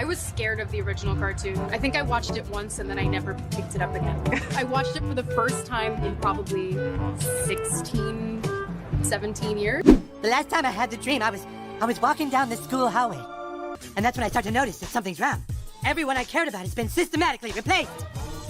was scared of the original cartoon. I think I watched it once and then I never picked it up again. I watched it for the first time in probably 16, 17 years. The last time I had the dream, I was walking down the school hallway. And that's when I started to notice that something's wrong. Everyone I cared about has been systematically replaced.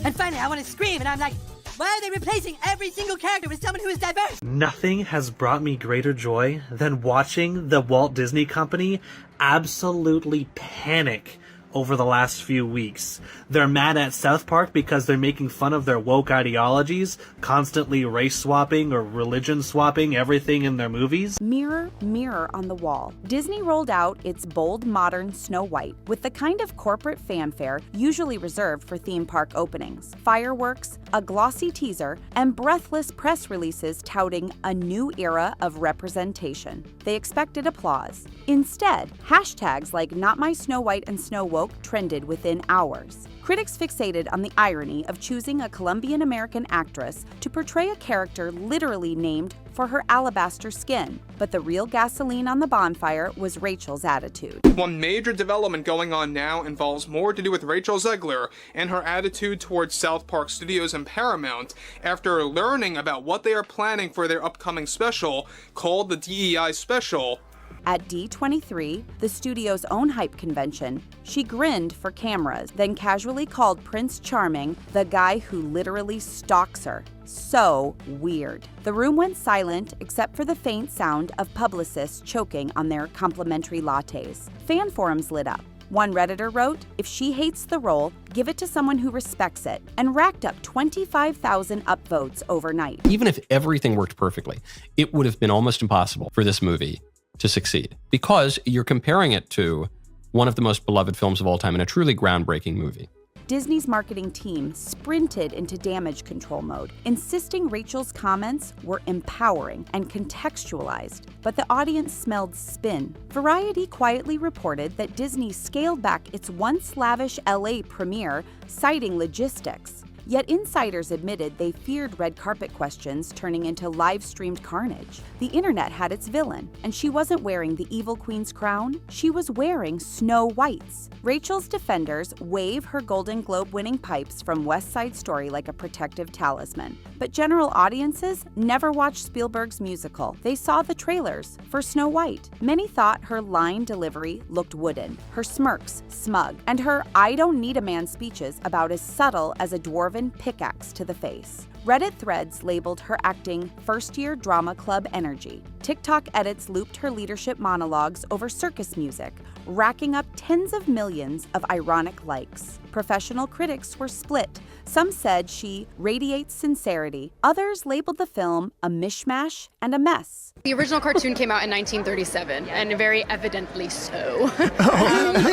And finally, I want to scream, and I'm like, why are they replacing every single character with someone who is diverse? Nothing has brought me greater joy than watching the Walt Disney Company absolutely panic over the last few weeks. They're mad at South Park because they're making fun of their woke ideologies, constantly race swapping or religion swapping everything in their movies. Mirror, mirror on the wall. Disney rolled out its bold, modern Snow White with the kind of corporate fanfare usually reserved for theme park openings. Fireworks, a glossy teaser, and breathless press releases touting a new era of representation. They expected applause. Instead, hashtags like Not My Snow White and Snow Woke trended within hours. Critics fixated on the irony of choosing a Colombian-American actress to portray a character literally named for her alabaster skin. But the real gasoline on the bonfire was Rachel's attitude. One major development going on now involves more to do with Rachel Zegler and her attitude towards South Park Studios and Paramount after learning about what they are planning for their upcoming special called the DEI Special. At D23, the studio's own hype convention, she grinned for cameras, then casually called Prince Charming the guy who literally stalks her. So weird. The room went silent except for the faint sound of publicists choking on their complimentary lattes. Fan forums lit up. One Redditor wrote, "If she hates the role, give it to someone who respects it," and racked up 25,000 upvotes overnight. Even if everything worked perfectly, it would have been almost impossible for this movie to succeed because you're comparing it to one of the most beloved films of all time and a truly groundbreaking movie. Disney's marketing team sprinted into damage control mode, insisting Rachel's comments were empowering and contextualized, but the audience smelled spin. Variety quietly reported that Disney scaled back its once lavish LA premiere, citing logistics. Yet insiders admitted they feared red carpet questions turning into live-streamed carnage. The internet had its villain, and she wasn't wearing the evil queen's crown, she was wearing Snow White's. Rachel's defenders wave her Golden Globe-winning pipes from West Side Story like a protective talisman. But general audiences never watched Spielberg's musical. They saw the trailers for Snow White. Many thought her line delivery looked wooden, her smirks smug, and her "I don't need a man" speeches about as subtle as a dwarven pickaxe to the face. Reddit threads labeled her acting first-year drama club energy. TikTok edits looped her leadership monologues over circus music, racking up tens of millions of ironic likes. Professional critics were split. Some said she radiates sincerity. Others labeled the film a mishmash and a mess. The original cartoon came out in 1937, and very evidently so.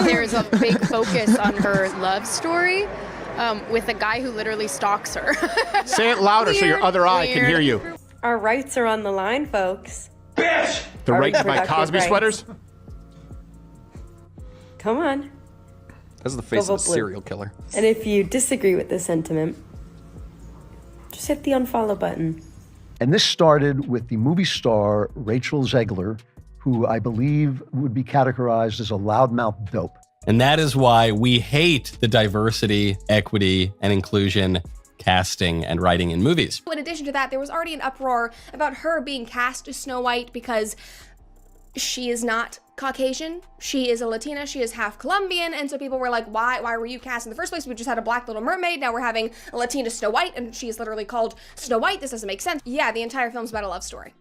There's a big focus on her love story. With a guy who literally stalks her. Say it louder so your other eye can hear you. Our rights are on the line, folks. Bitch! The right to buy Cosby sweaters? Come on. That's the face of a serial killer. And if you disagree with this sentiment, just hit the unfollow button. And this started with the movie star Rachel Zegler, who I believe would be categorized as a loudmouth dope. And that is why we hate the diversity, equity, and inclusion casting and writing in movies. In addition to that, there was already an uproar about her being cast as Snow White because she is not Caucasian, she is a Latina, she is half Colombian, and so people were like, why were you cast in the first place? We just had a black Little Mermaid, now we're having a Latina Snow White, and she is literally called Snow White. This doesn't make sense. Yeah, the entire film's about a love story.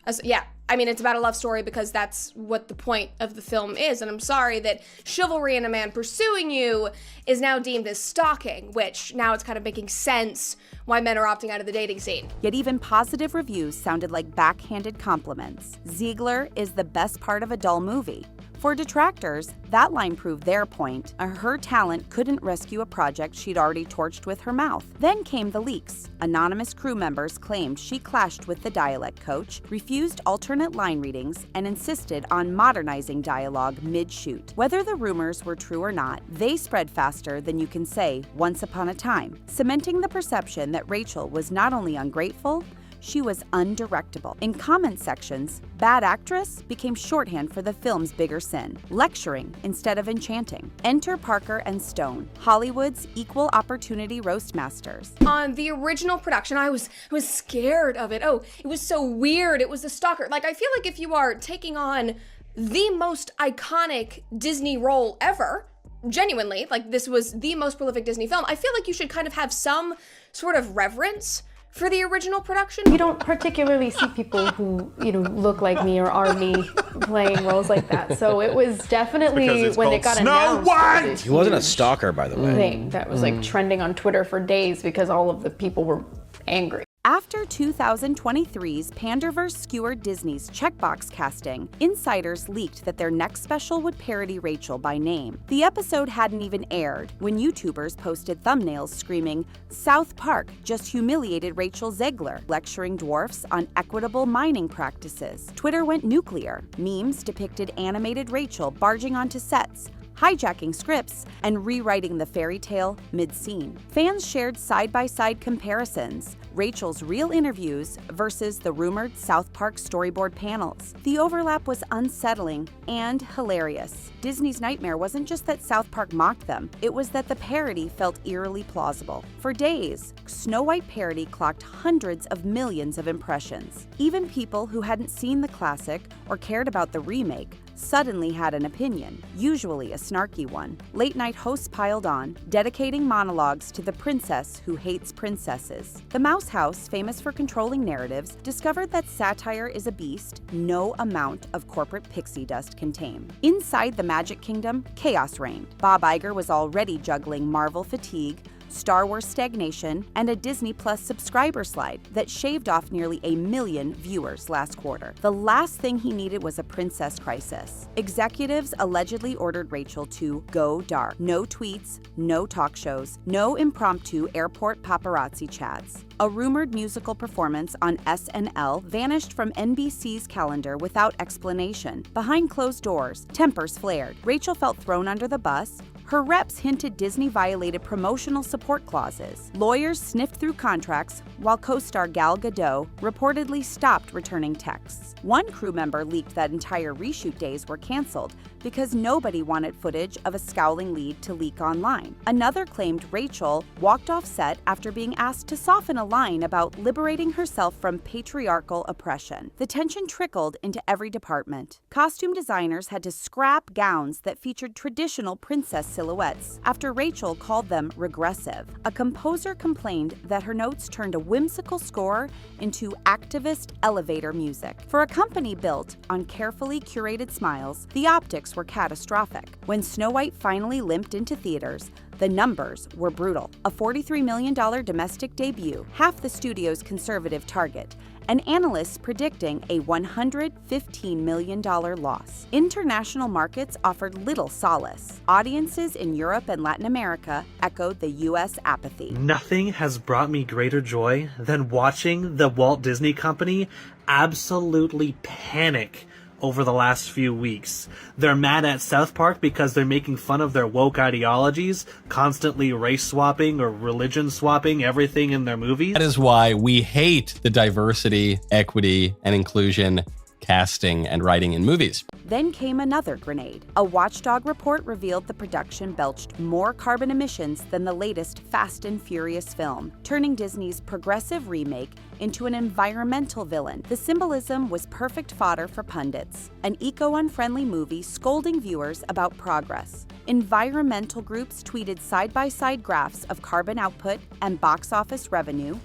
It's about a love story because that's what the point of the film is, and I'm sorry that chivalry and a man pursuing you is now deemed as stalking, which now it's kind of making sense why men are opting out of the dating scene. Yet even positive reviews sounded like backhanded compliments. Ziegler is the best part of a dull movie. For detractors, that line proved their point. Her talent couldn't rescue a project she'd already torched with her mouth. Then came the leaks. Anonymous crew members claimed she clashed with the dialect coach, refused alternate line readings, and insisted on modernizing dialogue mid-shoot. Whether the rumors were true or not, they spread faster than you can say once upon a time, cementing the perception that Rachel was not only ungrateful, she was undirectable. In comment sections, bad actress became shorthand for the film's bigger sin, lecturing instead of enchanting. Enter Parker and Stone, Hollywood's equal opportunity roast masters. On the original production, I was scared of it. Oh, it was so weird. It was the stalker. Like, I feel like if you are taking on the most iconic Disney role ever, genuinely, like this was the most prolific Disney film, I feel like you should kind of have some sort of reverence for the original production. You don't particularly see people who, look like me or are me playing roles like that. So it was definitely, when it got announced, White! He wasn't a stalker, by the way. Thing that was like trending on Twitter for days because all of the people were angry. After 2023's Panderverse skewered Disney's checkbox casting, insiders leaked that their next special would parody Rachel by name. The episode hadn't even aired when YouTubers posted thumbnails screaming, "South Park just humiliated Rachel Zegler, lecturing dwarfs on equitable mining practices." Twitter went nuclear. Memes depicted animated Rachel barging onto sets, hijacking scripts, and rewriting the fairy tale mid-scene. Fans shared side-by-side comparisons, Rachel's real interviews versus the rumored South Park storyboard panels. The overlap was unsettling and hilarious. Disney's nightmare wasn't just that South Park mocked them, it was that the parody felt eerily plausible. For days, Snow White parody clocked hundreds of millions of impressions. Even people who hadn't seen the classic or cared about the remake suddenly had an opinion, usually a snarky one. Late-night hosts piled on, dedicating monologues to the princess who hates princesses. The Mouse House, famous for controlling narratives, discovered that satire is a beast no amount of corporate pixie dust can tame. Inside the Magic Kingdom, chaos reigned. Bob Iger was already juggling Marvel fatigue, Star Wars stagnation, and a Disney Plus subscriber slide that shaved off nearly 1 million viewers last quarter. The last thing he needed was a princess crisis. Executives allegedly ordered Rachel to go dark. No tweets, no talk shows, no impromptu airport paparazzi chats. A rumored musical performance on SNL vanished from NBC's calendar without explanation. Behind closed doors, tempers flared. Rachel felt thrown under the bus. Her reps hinted Disney violated promotional support clauses. Lawyers sniffed through contracts, while co-star Gal Gadot reportedly stopped returning texts. One crew member leaked that entire reshoot days were canceled because nobody wanted footage of a scowling lead to leak online. Another claimed Rachel walked off set after being asked to soften a line about liberating herself from patriarchal oppression. The tension trickled into every department. Costume designers had to scrap gowns that featured traditional princess silhouettes after Rachel called them regressive. A composer complained that her notes turned a whimsical score into activist elevator music. For a company built on carefully curated smiles, the optics were catastrophic. When Snow White finally limped into theaters, the numbers were brutal. A $43 million domestic debut, half the studio's conservative target, and analysts predicting a $115 million loss. International markets offered little solace. Audiences in Europe and Latin America echoed the U.S. apathy. Nothing has brought me greater joy than watching the Walt Disney Company absolutely panic over the last few weeks. They're mad at South Park because they're making fun of their woke ideologies, constantly race swapping or religion swapping everything in their movies. That is why we hate the diversity, equity, and inclusion casting and writing in movies. Then came another grenade. A watchdog report revealed the production belched more carbon emissions than the latest Fast and Furious film, turning Disney's progressive remake into an environmental villain. The symbolism was perfect fodder for pundits. An eco-unfriendly movie scolding viewers about progress. Environmental groups tweeted side-by-side graphs of carbon output and box office revenue,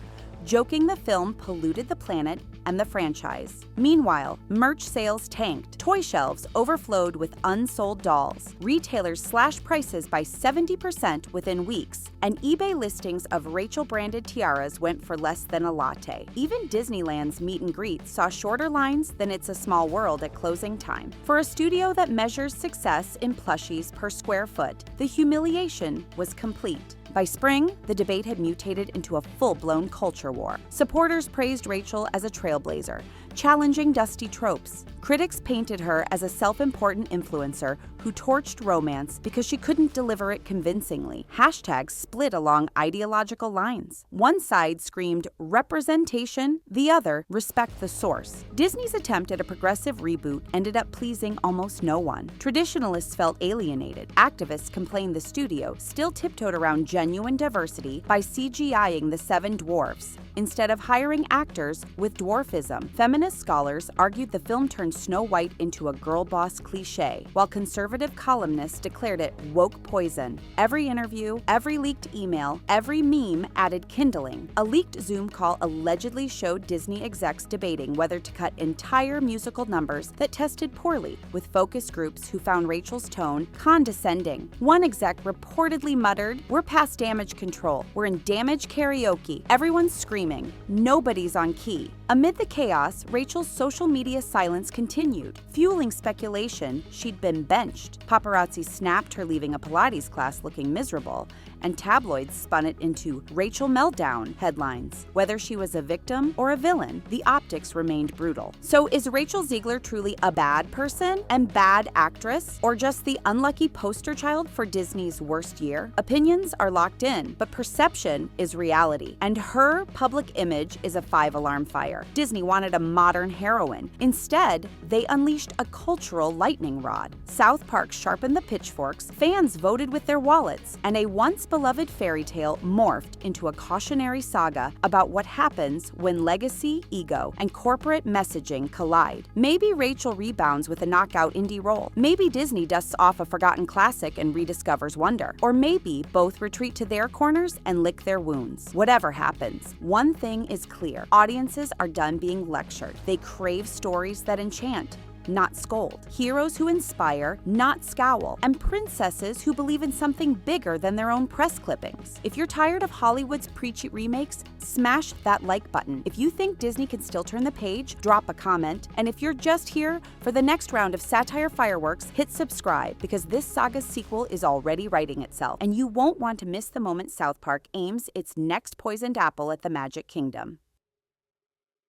joking the film polluted the planet and the franchise. Meanwhile, merch sales tanked. Toy shelves overflowed with unsold dolls. Retailers slashed prices by 70% within weeks, and eBay listings of Rachel-branded tiaras went for less than a latte. Even Disneyland's meet and greet saw shorter lines than It's a Small World at closing time. For a studio that measures success in plushies per square foot, the humiliation was complete. By spring, the debate had mutated into a full-blown culture war. Supporters praised Rachel as a trailblazer, challenging dusty tropes. Critics painted her as a self-important influencer who who torched romance because she couldn't deliver it convincingly. Hashtags split along ideological lines. One side screamed representation, the other respect the source. Disney's attempt at a progressive reboot ended up pleasing almost no one. Traditionalists felt alienated. Activists complained the studio still tiptoed around genuine diversity by CGIing the seven dwarfs instead of hiring actors with dwarfism. Feminist scholars argued the film turned Snow White into a girl boss cliche, while conservative columnists declared it woke poison. Every interview, every leaked email, every meme added kindling. A leaked Zoom call allegedly showed Disney execs debating whether to cut entire musical numbers that tested poorly, with focus groups who found Rachel's tone condescending. One exec reportedly muttered, "We're past damage control. We're in damage karaoke. Everyone's screaming. Nobody's on key." Amid the chaos, Rachel's social media silence continued, fueling speculation she'd been benched. Paparazzi snapped her leaving a Pilates class looking miserable, and tabloids spun it into Rachel Meltdown headlines. Whether she was a victim or a villain, the optics remained brutal. So is Rachel Zegler truly a bad person and bad actress, or just the unlucky poster child for Disney's worst year? Opinions are locked in, but perception is reality, and her public image is a 5-alarm fire. Disney wanted a modern heroine. Instead, they unleashed a cultural lightning rod. South Park sharpened the pitchforks, fans voted with their wallets, and a once-beloved fairy tale morphed into a cautionary saga about what happens when legacy, ego, and corporate messaging collide. Maybe Rachel rebounds with a knockout indie role. Maybe Disney dusts off a forgotten classic and rediscovers wonder. Or maybe both retreat to their corners and lick their wounds. Whatever happens, one thing is clear. Audiences are done being lectured. They crave stories that enchant, not scold. Heroes who inspire, not scowl. And princesses who believe in something bigger than their own press clippings. If you're tired of Hollywood's preachy remakes, smash that like button. If you think Disney can still turn the page, drop a comment. And if you're just here for the next round of satire fireworks, hit subscribe, because this saga's sequel is already writing itself. And you won't want to miss the moment South Park aims its next poisoned apple at the Magic Kingdom.